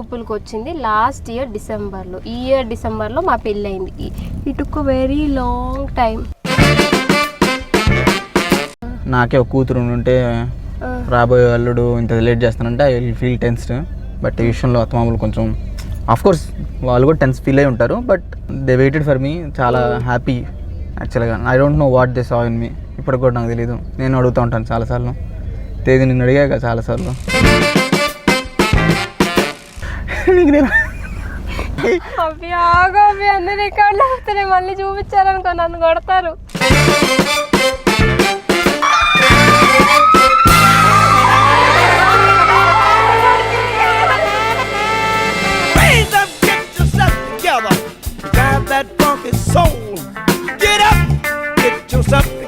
చూపులకు వచ్చింది last year డిసెంబర్లో. ఈ ఇయర్ డిసెంబర్లో మా పెళ్ళి అయింది. It took very long time. నాకే ఒక కూతురు ఉంటే రాబోయే అల్లుడు ఇంత లేట్ చేస్తానంటే I will feel tensed. But ఈ విషయంలో అత్తమామలు కొంచెం ఆఫ్ కోర్స్ వాళ్ళు కూడా టెన్స్ ఫీల్ అయి ఉంటారు. But they waited for me. చాలా హ్యాపీ యాక్చువల్గా. I don't know what they saw in me. ఇప్పటికి కూడా నాకు తెలియదు. నేను అడుగుతూ ఉంటాను చాలాసార్లు. తేదీ నిన్ను అడిగాక చాలాసార్లు. అవి ఆగా అవి అన్ని రికార్డులు అవుతున్నాయి. మళ్ళీ చూపించారనుకో నన్ను కొడతారు.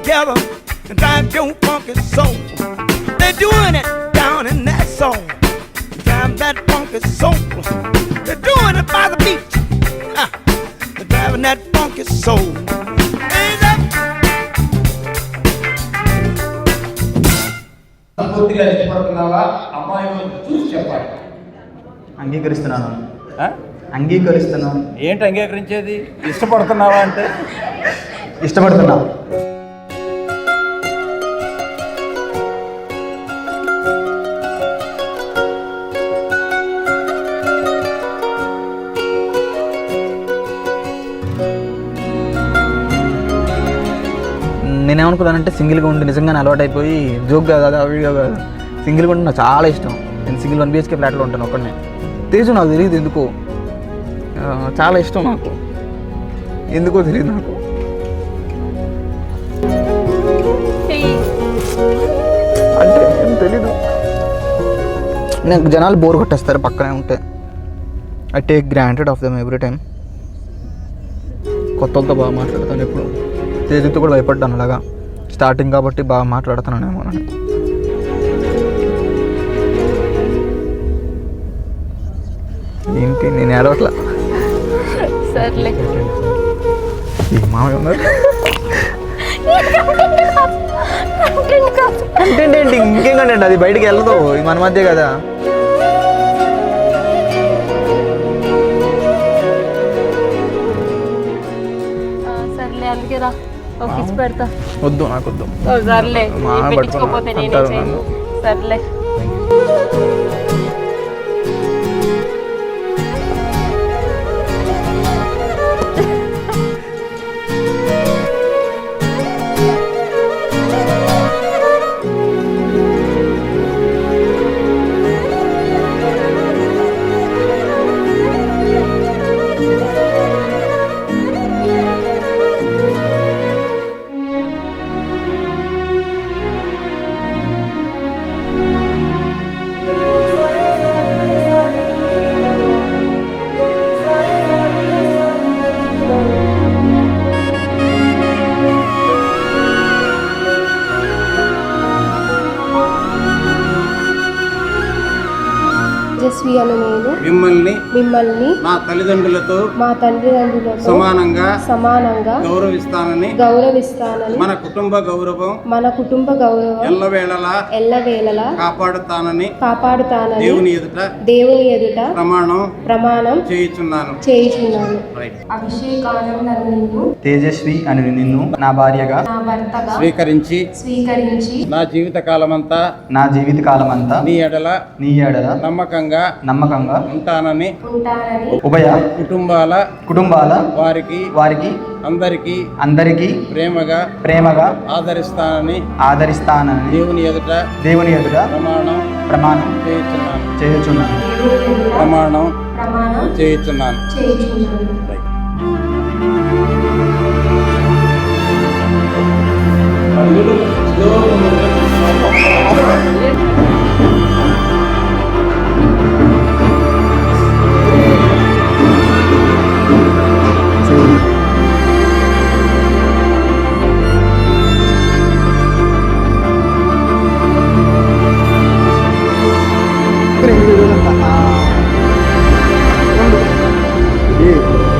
Together and drive your funky soul. They're doing it down in that soul. Drive that funky soul. They're doing it by the beach. They're driving that funky soul. Hands up. పూర్తిగా ఇష్టపడుతున్నావా? అమ్మాయి చూసి చెప్పాలి. అంగీకరిస్తున్నాను. అంగీకరిస్తున్నాను. ఏంటి అంగీకరించేది? ఇష్టపడుతున్నావా అంటే ఇష్టపడుతున్నా. నేనేమనుకున్నానంటే సింగిల్గా ఉండి నిజంగానే అలవాటు అయిపోయి జోక్ కాదు వీడియో కాదు, సింగిల్గా ఉండి నాకు చాలా ఇష్టం. నేను సింగిల్ 1 BHK ఫ్లాట్లో ఉంటాను ఒక్కడనే. తేజు నాకు తెలియదు ఎందుకో, చాలా ఇష్టం నాకు, ఎందుకో తెలియదు నాకు. అంటే ఏం తెలీదు, నాకు జనాలు బోర్ కొట్టేస్తారు పక్కనే ఉంటే. I take granted of them every time. కొత్త వాళ్ళతో బాగా మాట్లాడతాను ఎప్పుడు. తేజుతో కూడా భయపడ్డాను అలాగా, స్టార్టింగ్ కాబట్టి బాగా మాట్లాడుతున్నానేమో అని. ఏంటి నేను ఏడవట్లా. సర్లే మామయ్య ఉన్నారు. కంటెంట్ ఏంటి, ఇంకేం కంటెంట్, అది బయటికి వెళ్ళదు, మన మధ్య కదా. సర్లే అందుకే రా కిస్ పెడతా. వద్దు నాకు వద్దు. సర్లే పెట్టించుకోకపోతే నేనే చేయను. సర్లే తేజస్వి అను నేను మిమ్మల్ని నా తల్లిదండ్రులతో మా తల్లిదండ్రులతో సమానంగా గౌరవిస్తానని మన కుటుంబ గౌరవం ఎల్లవేళలా కాపాడుతానని దేవుని ఎదుట ప్రమాణం చేయుచున్నాను. అభిషేకానందను నిన్ను తేజస్వి అని నిన్ను నా భార్యగా నా భర్తగా స్వీకరించి నా జీవిత కాలమంతా నీ ఎడల నమ్మకంగా ఉంటానని ఉభయ కుటుంబాల వారికి అందరికీ ప్రేమగా ఆదరిస్తానని దేవుని ఎదుట ప్రమాణం చేయుచున్నాను. ప్రమాణం చేయుచున్నాను.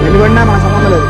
ఎందుకంటే మన సంబంధం లేదు.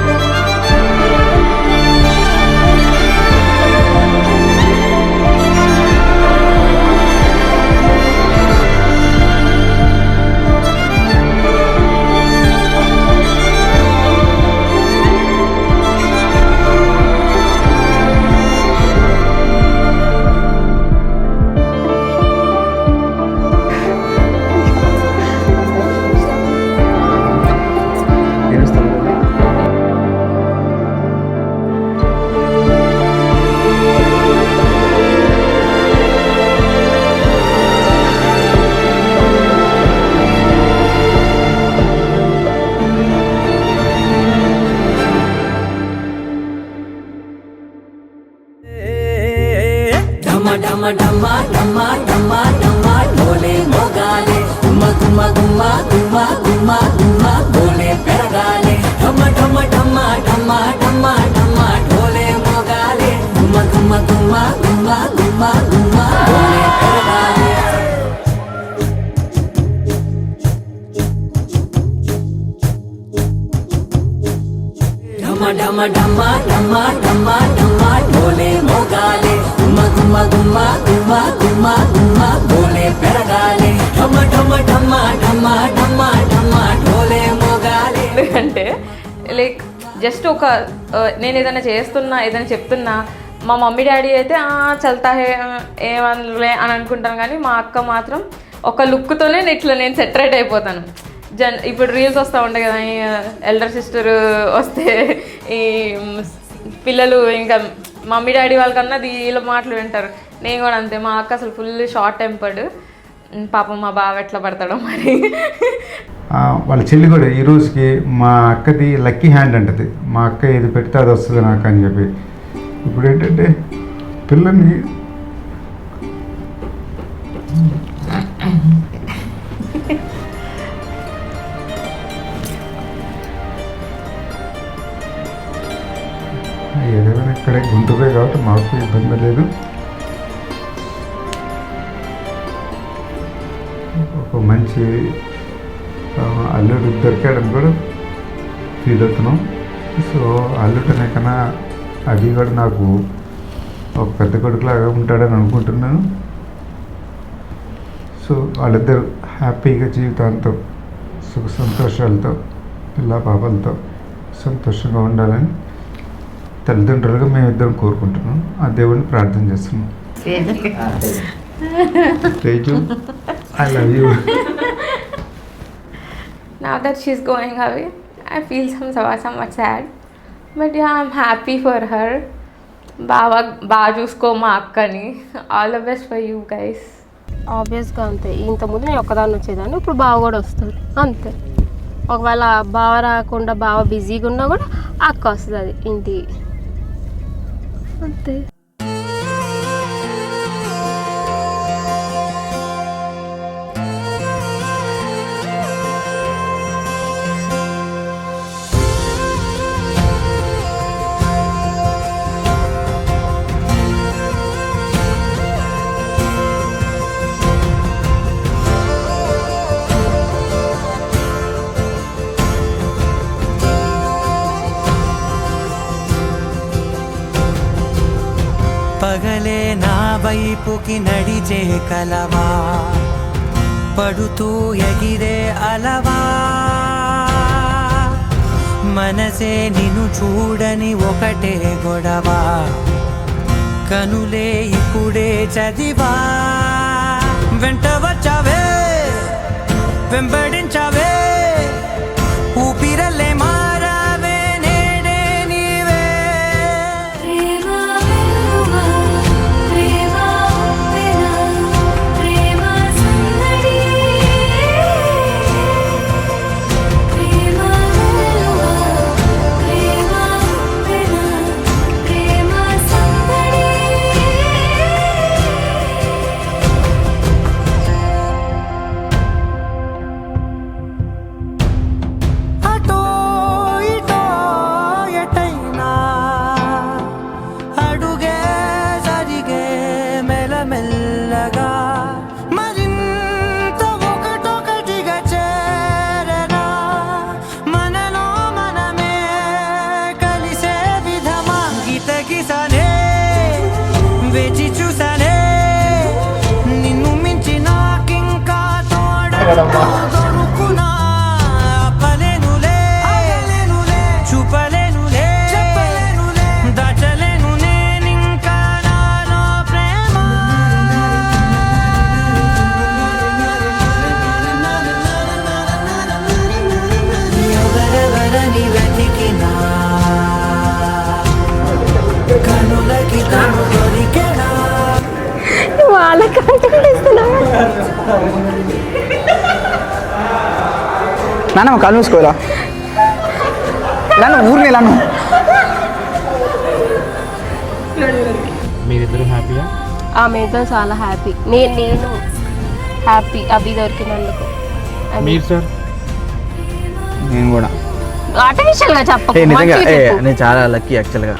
ఢమ ఢమ ఢమ ఢమ ఢమ ఢోలే మోగాలే గుమ్మ గుమ్మ గుమ్మ గుమ్మ గుమ్మ గుమ్మ ఢోలే పెరగాలే ఢమ ఢమ ఢమ ఢమ ఢమ ఢమ ఢోలే మోగాలే గుమ్మ గుమ్మ గుమ్మ గుమ్మ గుమ్మ గుమ్మ ఢోలే పెరగాలే ఢమ ఢమ ఢమ ఢమ ఢమ ఢమ ఢోలే మోగాలే గుమ్మ గుమ్మ గుమ్మ గుమ్మ గుమ్మ గుమ్మ ఢోలే పెరగాలే ఢమ ఢమ ఢమ ఢమ ఢమ ఢమ ఢోలే మోగాలే. ఎందుకంటే లైక్ జస్ట్ ఒక నేను ఏదైనా చేస్తున్నా ఏదైనా చెప్తున్నా మా మమ్మీ డాడీ అయితే చల్తా హే ఏమనలే అని అనుకుంటాను, కానీ మా అక్క మాత్రం ఒక లుక్తోనే ఇట్లా నేను సెటరేట్ అయిపోతాను. ఇప్పుడు రీల్స్ వస్తూ ఉంటాయి కదా, ఎల్డర్ సిస్టర్ వస్తే ఈ పిల్లలు ఇంకా మమ్మీ డాడీ వాళ్ళకన్నా వీళ్ళ మాటలు వింటారు. నేను కూడా అంతే, మా అక్క అసలు ఫుల్ షార్ట్ టెంపర్డ్. పాపం మా బావ ఎట్లా పడతాడో మరి. వాళ్ళ చెల్లి కూడా ఈ రోజుకి మా అక్కది లక్కీ హ్యాండ్ అంటది, మా అక్క ఏది పెడితే అది వస్తుంది నాకు అని చెప్పి. ఇప్పుడు ఏంటంటే పిల్లని ఏదైనా ఇక్కడే గుంటుపే కాబట్టి మాకు ఇబ్బంది లేదు. ఒక మంచి అల్లుడు దొరికాడని కూడా ఫీల్ అవుతున్నాం. సో అల్లుడు అనే కన్నా అది కూడా నాకు ఒక పెద్ద కొడుకులాగా ఉంటాడని అనుకుంటున్నాను. సో వాళ్ళిద్దరు హ్యాపీగా జీవితాంతం సుఖ సంతోషాలతో పిల్ల పాపలతో సంతోషంగా ఉండాలని తల్లిదండ్రులుగా మేమిద్దరం కోరుకుంటున్నాం. ఆ దేవుడిని ప్రార్థన చేస్తున్నాం. Teju, I love you. Now that she's going away, I feel somewhat sad. But yeah, I'm happy for her. బాగా చూసుకో మా అక్కని. All the best for you guys. ఆబ్వియస్గా అంతే. ఇంతకుముందు నేను ఒక్కదాన్ని వచ్చేదాన్ని, ఇప్పుడు బావ కూడా వస్తుంది అంతే. ఒకవేళ బావ రాకుండా బావ బిజీగా ఉన్నా కూడా అక్క వస్తుంది అది ఇంటికి అంతే. పగలే నా వైపుకి నడిచే కలవా, పడుతూ ఎగిరే అలవా, మనసే నిన్ను చూడని ఒకటే గొడవ, కనులే ఇప్పుడే చదివా, వెంట వచ్చావే వెంబడించావే, ఊపిరల్లే మారావే నేడే నీవే. వేచి చూసానే నిన్ను మించి నాకింకా తోడనుకున్నా, అప్పలేనులే చూపలేనులే దాచలేను నేనింకా నాలో ప్రేమ. ఎవరెవరని వెతికినా కనులకి కను దొరికెనా వాళ్ళ కంటెంట్ ఇస్తున్నా. నాన్న కాలు మూసుకోరా నాన్న, ఊరిని వెళ్ళాను. మీరిద్దరూ హ్యాపీగా ఆమెతో చాలా హ్యాపీ. నేను హ్యాపీ అభి దొరికినందుకు. మీరు సార్? నేను కూడా ఆర్టిఫిషియల్గా చెప్పకు, నిజంగా మంచిగా చెప్పు. నేను చాలా లక్కీ యాక్చువల్గా.